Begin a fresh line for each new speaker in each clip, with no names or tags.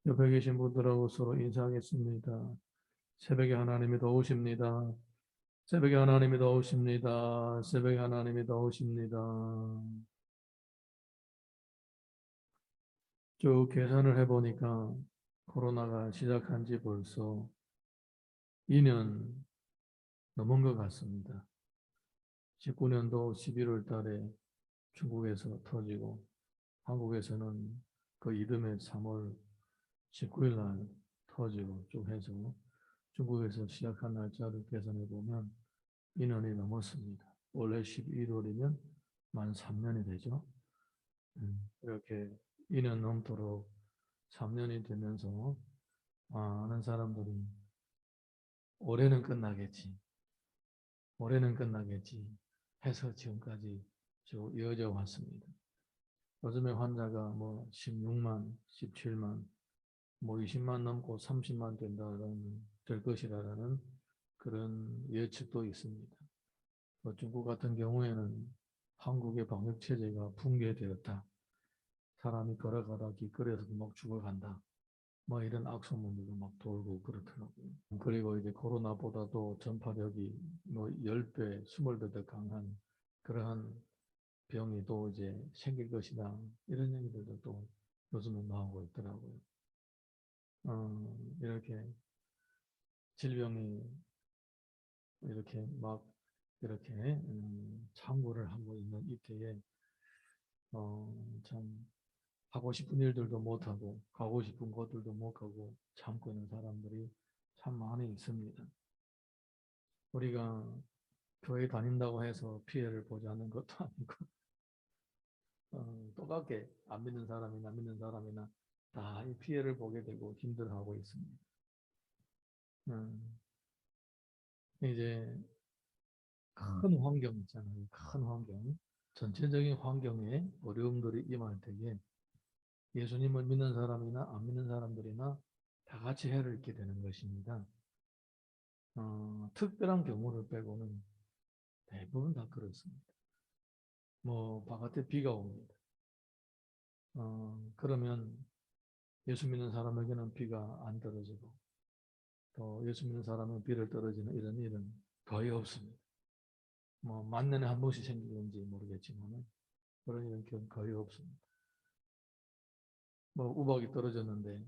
옆에 계신 분들하고 서로 인사하겠습니다. 새벽에 하나님이 더우십니다. 새벽에 하나님이 더우십니다. 새벽에 하나님이 더우십니다. 쭉 계산을 해보니까 코로나가 시작한 지 벌써 2년 넘은 것 같습니다. 19년도 11월 달에 중국에서 터지고 한국에서는 그 이듬해 3월 19일 날 터지고 쭉 해서 중국에서 시작한 날짜를 계산해 보면 2년이 넘었습니다. 원래 11월이면 만 3년이 되죠. 이렇게 2년 넘도록 3년이 되면서 많은 사람들이 올해는 끝나겠지, 올해는 끝나겠지 해서 지금까지 쭉 이어져 왔습니다. 요즘에 환자가 뭐 16만, 17만, 뭐 20만 넘고 30만 될 것이라는 그런 예측도 있습니다. 중국 같은 경우에는 한국의 방역 체제가 붕괴되었다. 사람이 걸어가다 길거리에서도 막 죽어간다. 뭐 이런 악소문들도 막 돌고 그렇더라고요. 그리고 이제 코로나보다도 전파력이 뭐 10배, 20배 더 강한 그러한 병이 또 이제 생길 것이다. 이런 얘기들도 또 요즘에 나오고 있더라고요. 이렇게 질병이 이렇게 막 이렇게 창궐을 하고 있는 이때에 참 하고 싶은 일들도 못하고 가고 싶은 곳들도 못 가고 참고 있는 사람들이 참 많이 있습니다. 우리가 교회 다닌다고 해서 피해를 보지 않는 것도 아니고 똑같게 안 믿는 사람이나 믿는 사람이나 다 이 피해를 보게 되고 힘들어하고 있습니다. 이제 큰 환경 있잖아요. 큰 환경. 전체적인 환경에 어려움들이 임할 때에 예수님을 믿는 사람이나 안 믿는 사람들이나 다 같이 해를 입게 되는 것입니다. 특별한 경우를 빼고는 대부분 다 그렇습니다. 뭐 바깥에 비가 옵니다. 그러면 예수 믿는 사람에게는 비가 안 떨어지고 또 예수 믿는 사람은 비를 떨어지는 이런 일은 거의 없습니다. 뭐 만년에 한 번씩 생기는지 모르겠지만 그런 일은 거의 없습니다. 뭐 우박이 떨어졌는데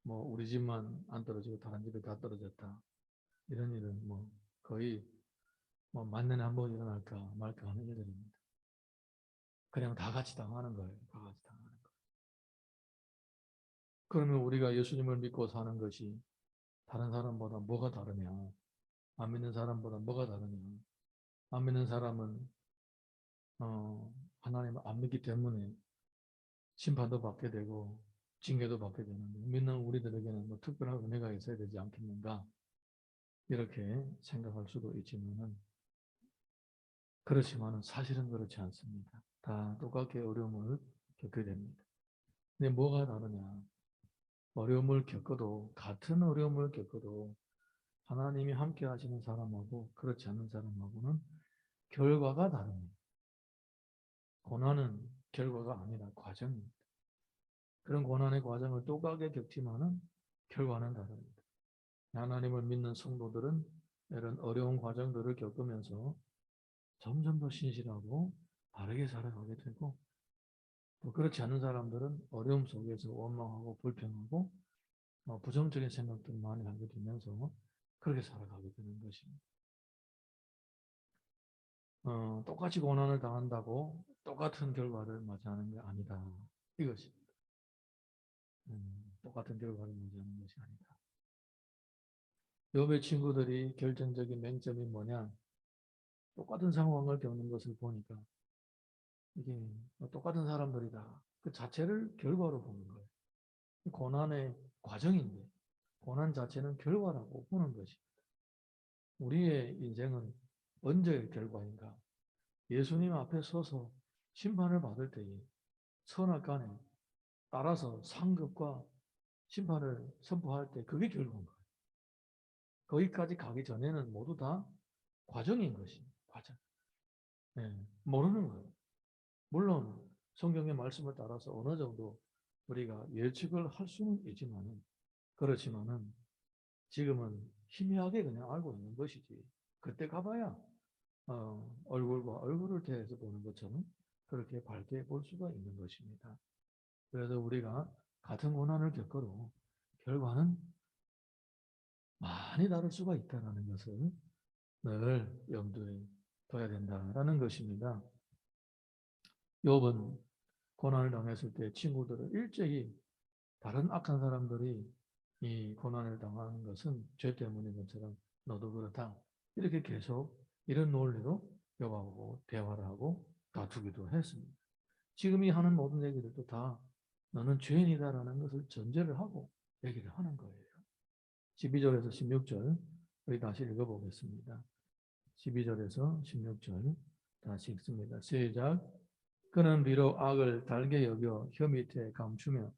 뭐 우리 집만 안 떨어지고 다른 집에 다 떨어졌다. 이런 일은 뭐 거의 뭐 만년에 한 번 일어날까 말까 하는 일들입니다. 그냥 다 같이 당하는 거예요. 다 같이 당하는 거예요. 그러면 우리가 예수님을 믿고 사는 것이 다른 사람보다 뭐가 다르냐? 안 믿는 사람보다 뭐가 다르냐? 안 믿는 사람은 하나님을 안 믿기 때문에 심판도 받게 되고 징계도 받게 되는데 믿는 우리들에게는 뭐 특별한 은혜가 있어야 되지 않겠는가? 이렇게 생각할 수도 있지만은 그렇지만은 사실은 그렇지 않습니다. 다 똑같게 어려움을 겪게 됩니다. 근데 뭐가 다르냐? 어려움을 겪어도 같은 어려움을 겪어도 하나님이 함께 하시는 사람하고 그렇지 않은 사람하고는 결과가 다릅니다. 고난은 결과가 아니라 과정입니다. 그런 고난의 과정을 똑같게 겪지만은 결과는 다릅니다. 하나님을 믿는 성도들은 이런 어려운 과정들을 겪으면서 점점 더 신실하고 바르게 살아가게 되고 또 그렇지 않은 사람들은 어려움 속에서 원망하고 불평하고 부정적인 생각들을 많이 하게 되면서 그렇게 살아가게 되는 것입니다. 똑같이 고난을 당한다고 똑같은 결과를 맞이하는 게 아니다. 이것입니다. 똑같은 결과를 맞이하는 것이 아니다. 욥의 친구들이 결정적인 맹점이 뭐냐? 똑같은 상황을 겪는 것을 보니까 이게 똑같은 사람들이다. 그 자체를 결과로 보는 거예요. 고난의 과정인데 고난 자체는 결과라고 보는 것입니다. 우리의 인생은 언제의 결과인가? 예수님 앞에 서서 심판을 받을 때에 선악간에 따라서 상급과 심판을 선포할 때 그게 결과인 거예요. 거기까지 가기 전에는 모두 다 과정인 것입니다. 과정. 네, 모르는 거예요. 물론 성경의 말씀을 따라서 어느 정도 우리가 예측을 할 수는 있지만은, 그렇지만은 지금은 희미하게 그냥 알고 있는 것이지. 그때 가봐야 얼굴과 얼굴을 대해서 보는 것처럼 그렇게 밝게 볼 수가 있는 것입니다. 그래서 우리가 같은 고난을 겪어도 결과는 많이 다를 수가 있다는 것을 늘 염두에 둬야 된다라는 것입니다. 욥은 고난을 당했을 때 친구들은 일제히 다른 악한 사람들이 이 고난을 당하는 것은 죄 때문인 것처럼 너도 그렇다. 이렇게 계속 이런 논리로 욥하고 대화를 하고 다투기도 했습니다. 지금 이 하는 모든 얘기들도 다 너는 죄인이다라는 것을 전제를 하고 얘기를 하는 거예요. 12절에서 16절 우리 다시 읽어보겠습니다. 12절에서 16절 다시 읽습니다. 시작. 그는 비록 악을 달게 여겨 혀 밑에 감추며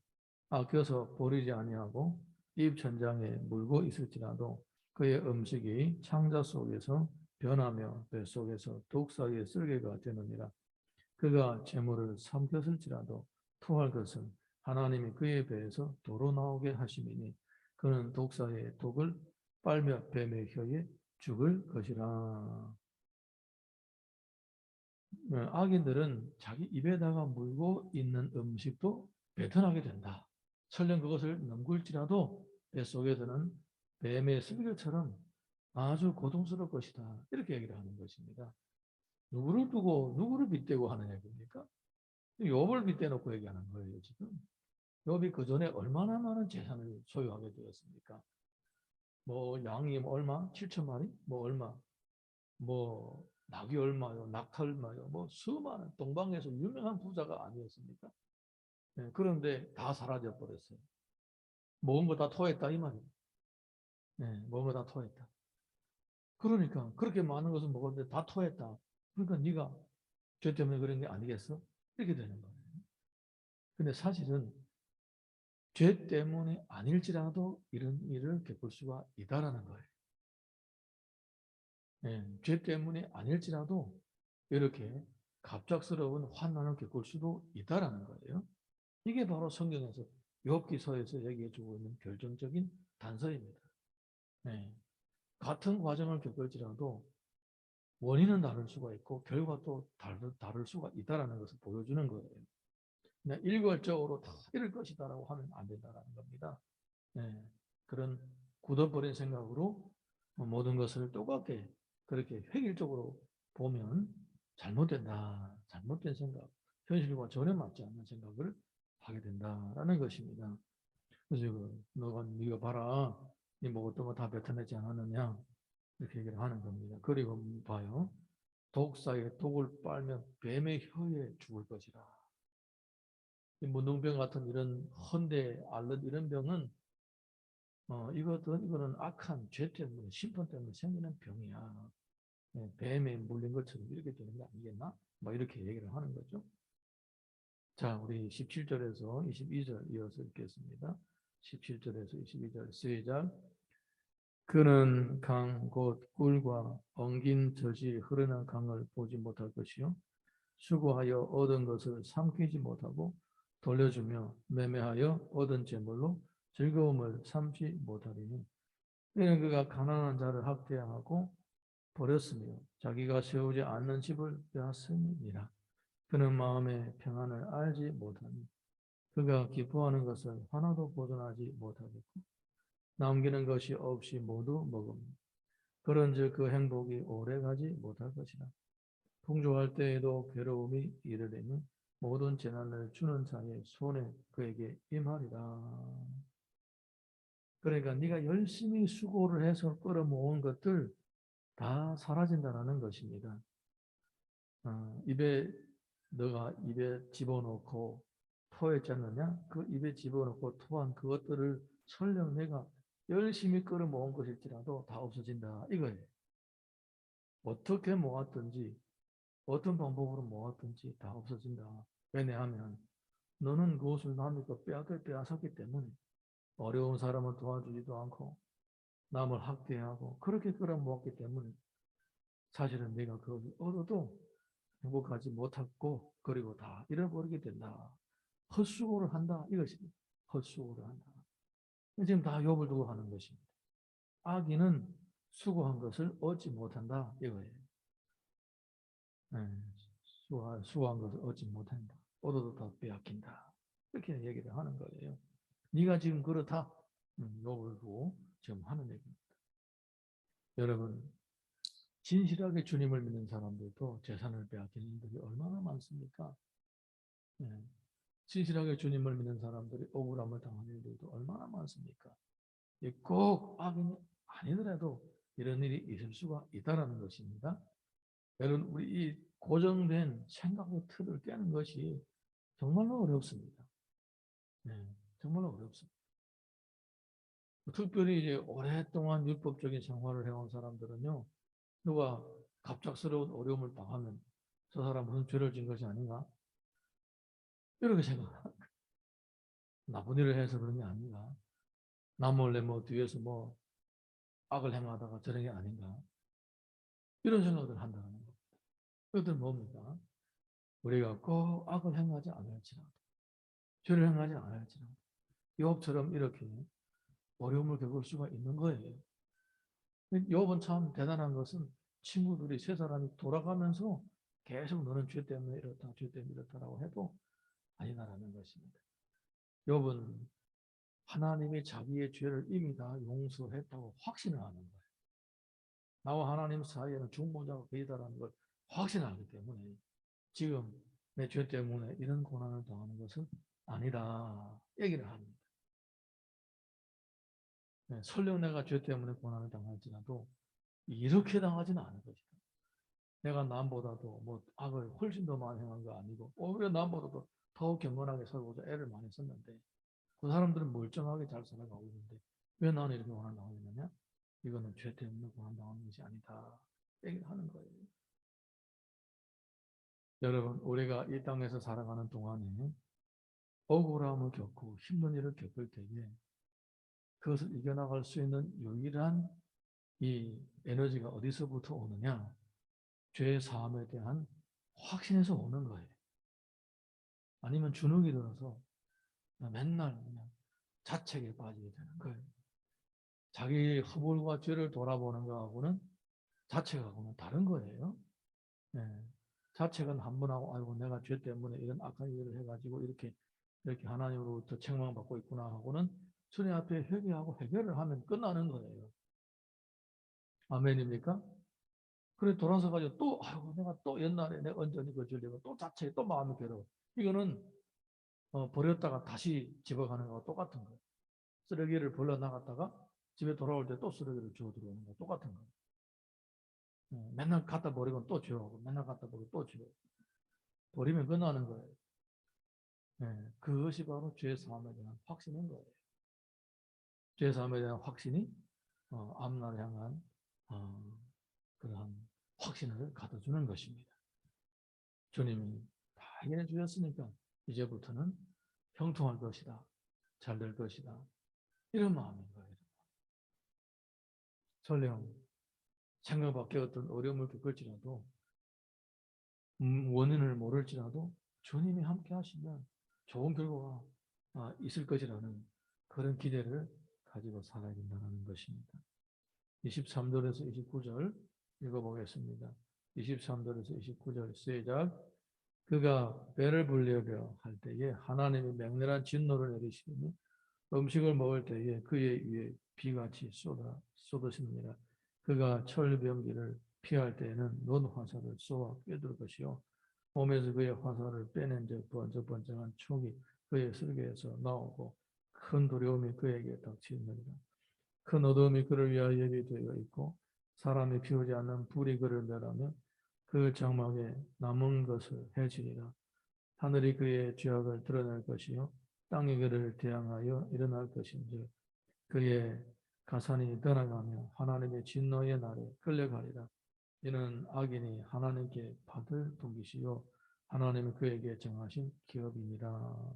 아껴서 버리지 아니하고 입 천장에 물고 있을지라도 그의 음식이 창자 속에서 변하며 뱃속에서 독 사이에 쓸개가 되느니라. 그가 재물을 삼켰을지라도 토할 것은 하나님이 그의 배에서 도로 나오게 하심이니 그는 독 사이에 독을 빨며 뱀의 혀에 죽을 것이라. 악인들은 자기 입에다가 물고 있는 음식도 배턴하게 된다. 설령 그것을 넘길지라도 뱃속에서는 뱀의 쓸개처럼 아주 고통스러울 것이다. 이렇게 얘기를 하는 것입니다. 누구를 두고 누구를 빗대고 하는 얘기입니까? 욥을 빗대놓고 얘기하는 거예요, 지금. 욥이 그 전에 얼마나 많은 재산을 소유하게 되었습니까? 뭐 양이 뭐 얼마? 7천 마리? 뭐 얼마? 뭐 낙이 얼마요? 낙타 얼마요? 뭐 수많은 동방에서 유명한 부자가 아니었습니까? 네, 그런데 다 사라져 버렸어요. 모은 거 다 토했다 이 말이에요. 네, 모은 거 다 토했다. 그러니까 그렇게 많은 것을 먹었는데 다 토했다. 그러니까 네가 죄 때문에 그런 게 아니겠어? 이렇게 되는 거예요. 근데 사실은 죄 때문에 아닐지라도 이런 일을 겪을 수가 있다라는 거예요. 네, 죄 때문에 아닐지라도 이렇게 갑작스러운 환난을 겪을 수도 있다라는 거예요. 이게 바로 성경에서 욥기서에서 얘기해 주고 있는 결정적인 단서입니다. 네, 같은 과정을 겪을지라도 원인은 다를 수가 있고 결과도 다를 수가 있다라는 것을 보여주는 거예요. 그냥 일괄적으로 다 이럴 것이다라고 하면 안 된다라는 겁니다. 네, 그런 굳어버린 생각으로 모든 것을 똑같게 그렇게 획일적으로 보면 잘못된다. 잘못된 생각, 현실과 전혀 맞지 않는 생각을 하게 된다라는 것입니다. 그래서 네가 봐라, 네 먹었던 거 다 뱉어내지 않았느냐 이렇게 얘기를 하는 겁니다. 그리고 봐요, 독사의 독을 빨면 뱀의 혀에 죽을 것이라. 이 문둥병 같은 이런 헌데 앓는 이런 병은 이거는 악한 죄 때문에 심판 때문에 생기는 병이야. 네, 뱀에 물린 것처럼 이렇게 되는 거 아니겠나? 뭐 이렇게 얘기를 하는 거죠. 자, 우리 17절에서 22절 이어서 읽겠습니다. 17절에서 22절 시작. 그는 강 곧 꿀과 엉긴 젖이 흐르는 강을 보지 못할 것이요 수고하여 얻은 것을 삼키지 못하고 돌려주며 매매하여 얻은 재물로 즐거움을 삼지 못하리니 이는 그가 가난한 자를 학대하고 버렸으며 자기가 세우지 않는 집을 빼앗음이니라. 그는 마음의 평안을 알지 못하니 그가 기뻐하는 것을 하나도 보존하지 못하겠고 남기는 것이 없이 모두 먹음. 그런즉 그 행복이 오래가지 못할 것이라. 풍조할 때에도 괴로움이 이르려니 모든 재난을 주는 자의 손에 그에게 임하리라. 그러니까 네가 열심히 수고를 해서 끌어모은 것들 다 사라진다는 것입니다. 너가 입에 집어넣고 토했지 않느냐? 그 입에 집어넣고 토한 그것들을 설령 내가 열심히 끌어모은 것일지라도 다 없어진다 이거예요. 어떻게 모았든지 어떤 방법으로 모았든지 다 없어진다. 왜냐하면 너는 그것을 남의 것 빼앗았기 때문에 어려운 사람을 도와주지도 않고 남을 학대하고 그렇게 끌어모았기 때문에 사실은 내가 그것을 얻어도 행복하지 못하고 그리고 다 잃어버리게 된다. 헛수고를 한다 이것입니다. 헛수고를 한다. 지금 다 욥을 두고 하는 것입니다. 악인은 수고한 것을 얻지 못한다 이거예요. 네, 수고한 것을 얻지 못한다. 얻어도 다 빼앗긴다. 이렇게 얘기를 하는 거예요. 네가 지금 그렇다. 욥을 두고 지금 하는 얘기입니다. 여러분, 진실하게 주님을 믿는 사람들도 재산을 빼앗기는 일들이 얼마나 많습니까? 네. 진실하게 주님을 믿는 사람들이 억울함을 당하는 일들도 얼마나 많습니까? 꼭 악인이 아니더라도 이런 일이 있을 수가 있다는 것입니다. 여러분, 우리 이 고정된 생각의 틀을 깨는 것이 정말로 어렵습니다. 네, 정말로 어렵습니다. 특별히 이제 오랫동안 율법적인 생활을 해온 사람들은요, 누가 갑작스러운 어려움을 당하면 저 사람 무슨 죄를 진 것이 아닌가? 이렇게 생각합니다. 나쁜 일을 해서 그런 게 아닌가? 나 몰래 뭐 뒤에서 뭐 악을 행하다가 저런 게 아닌가? 이런 생각을 한다는 겁니다. 그것들 뭡니까? 우리가 꼭 악을 행하지 않을지라도, 죄를 행하지 않을지라도, 욥처럼 이렇게 어려움을 겪을 수가 있는 거예요. 욥은 참 대단한 것은 친구들이 세 사람이 돌아가면서 계속 너는 죄 때문에 이렇다, 죄 때문에 이렇다라고 해도 아니다라는 것입니다. 욥은 하나님이 자기의 죄를 이미 다 용서했다고 확신을 하는 거예요. 나와 하나님 사이에는 중보자가 계시다라는 걸 확신하기 때문에 지금 내 죄 때문에 이런 고난을 당하는 것은 아니다 얘기를 합니다. 네, 설령 내가 죄 때문에 고난을 당할지라도 이렇게 당하지는 않을 것이다. 내가 남보다도 뭐 악을 훨씬 더 많이 행한 거 아니고 오히려 남보다도 더 경건하게 살고자 애를 많이 썼는데 그 사람들은 멀쩡하게 잘 살아가고 있는데 왜 나는 이렇게 고난 당하고 있느냐? 이거는 죄 때문에 고난 당하는 것이 아니다 얘기를 하는 거예요. 여러분, 우리가 이 땅에서 살아가는 동안에 억울함을 겪고 힘든 일을 겪을 때에 그것을 이겨나갈 수 있는 유일한 이 에너지가 어디서부터 오느냐? 죄의 사함에 대한 확신에서 오는 거예요. 아니면 주눅이 들어서 맨날 그냥 자책에 빠지게 되는 거예요. 자기 허물과 죄를 돌아보는 것하고는 자책하고는 다른 거예요. 네. 자책은 한 번 하고 아이고 내가 죄 때문에 이런 악한 일을 해가지고 이렇게 하나님으로부터 책망받고 있구나 하고는 주님 앞에 회개하고 해결을 하면 끝나는 거예요. 아멘입니까? 그래 돌아서가지고 또 아이고 내가 또 옛날에 내가 언제니 그 죄를 또 자책해 또 마음이 괴로워. 이거는 버렸다가 다시 집어가는 거와 똑같은 거예요. 쓰레기를 벌러 나갔다가 집에 돌아올 때 또 쓰레기를 주워 들어오는 거 똑같은 거예요. 맨날 갖다 버리고 또 주워오고 맨날 갖다 버리고 또 주워. 버리면 끝나는 거예요. 그것이 바로 죄 사함에 대한 확신인 거예요. 죄 사함에 대한 확신이 앞날 향한 그러한 확신을 가져주는 것입니다. 주님이 다 해결해 주셨으니까 이제부터는 형통할 것이다. 잘 될 것이다. 이런 마음인 거예요. 설령 생각밖에 어떤 어려움을 겪을지라도 원인을 모를지라도 주님이 함께 하시면 좋은 결과가 있을 것이라는 그런 기대를 가지고 살아야 된다는 것입니다. 23절에서 29절 읽어보겠습니다. 23절에서 29절 시작. 그가 배를 불려려 할 때에 하나님이 맹렬한 진노를 내리시니 음식을 먹을 때에 그의 위에 비같이 쏟으시느니라. 그가 철병기를 피할 때에는 논 화살을 쏘아 꿰둘 것이요 몸에서 그의 화살을 빼낸 적 번쩍번쩍한 촉이 그의 설계에서 나오고 큰 두려움이 그에게 닥치느니라. 큰 어둠이 그를 위하여 예비되어 있고 사람이 피우지 않는 불이 그를 멸하며 그 장막에 남은 것을 해치리라. 하늘이 그의 죄악을 드러낼 것이요 땅이 그를 대항하여 일어날 것인즉 그의 가산이 떠나가며 하나님의 진노의 날에 끌려가리라. 이는 악인이 하나님께 받을 분깃이요 하나님이 그에게 정하신 기업이니라.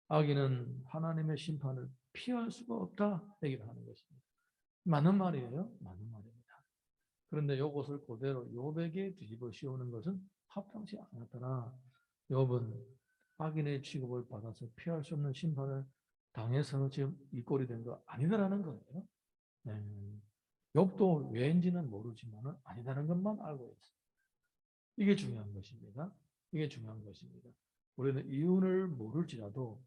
악인은 하나님의 심판을 피할 수가 없다 얘기를 하는 것입니다. 맞는 말이에요. 맞는 말입니다. 그런데 이것을 그대로 욥에게 뒤집어 씌우는 것은 합당치 않았더라. 욥은 악인의 취급을 받아서 피할 수 없는 심판을 당해서 지금 이 꼴이 된 거 아니다라는 거예요. 네. 욥도 왜인지는 모르지만 아니다는 것만 알고 있어요. 이게 중요한 것입니다. 이게 중요한 것입니다. 우리는 이유를 모를지라도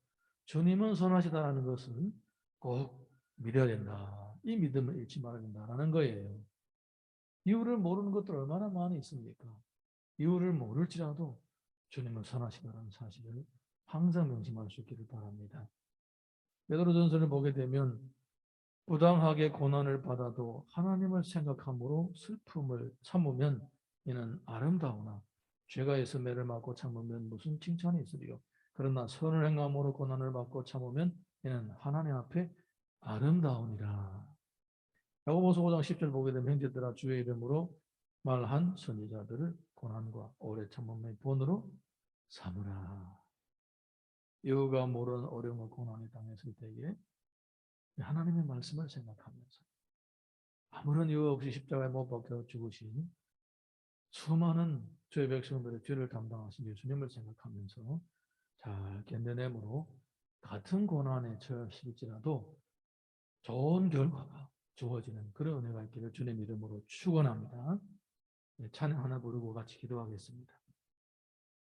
주님은 선하시다라는 것은 꼭 믿어야 된다. 이 믿음을 잃지 말아야 된다라는 거예요. 이유를 모르는 것들 얼마나 많이 있습니까? 이유를 모를지라도 주님은 선하시다라는 사실을 항상 명심할 수 있기를 바랍니다. 베드로전서를 보게 되면 부당하게 고난을 받아도 하나님을 생각함으로 슬픔을 참으면 이는 아름다우나 죄가 있어 매를 맞고 참으면 무슨 칭찬이 있으리요. 그러나 선을 행함으로 고난을 받고 참으면 이는 하나님 앞에 아름다우니라. 야고보서 5장 10절 보게 되면 형제들아 주의 이름으로 말한 선지자들을 고난과 오래 참음의 본으로 삼으라. 이유가 모르는 어려움과 고난에 당했을 때에 하나님의 말씀을 생각하면서 아무런 이유 없이 십자가에 못 박혀 죽으신 수많은 죄의 백성들의 죄를 담당하신 예수님을 생각하면서 잘 견뎌내므로 같은 고난에 처하실지라도 좋은 결과가 주어지는 그런 은혜가 있기를 주님 이름으로 축원합니다. 찬양 하나 부르고 같이 기도하겠습니다.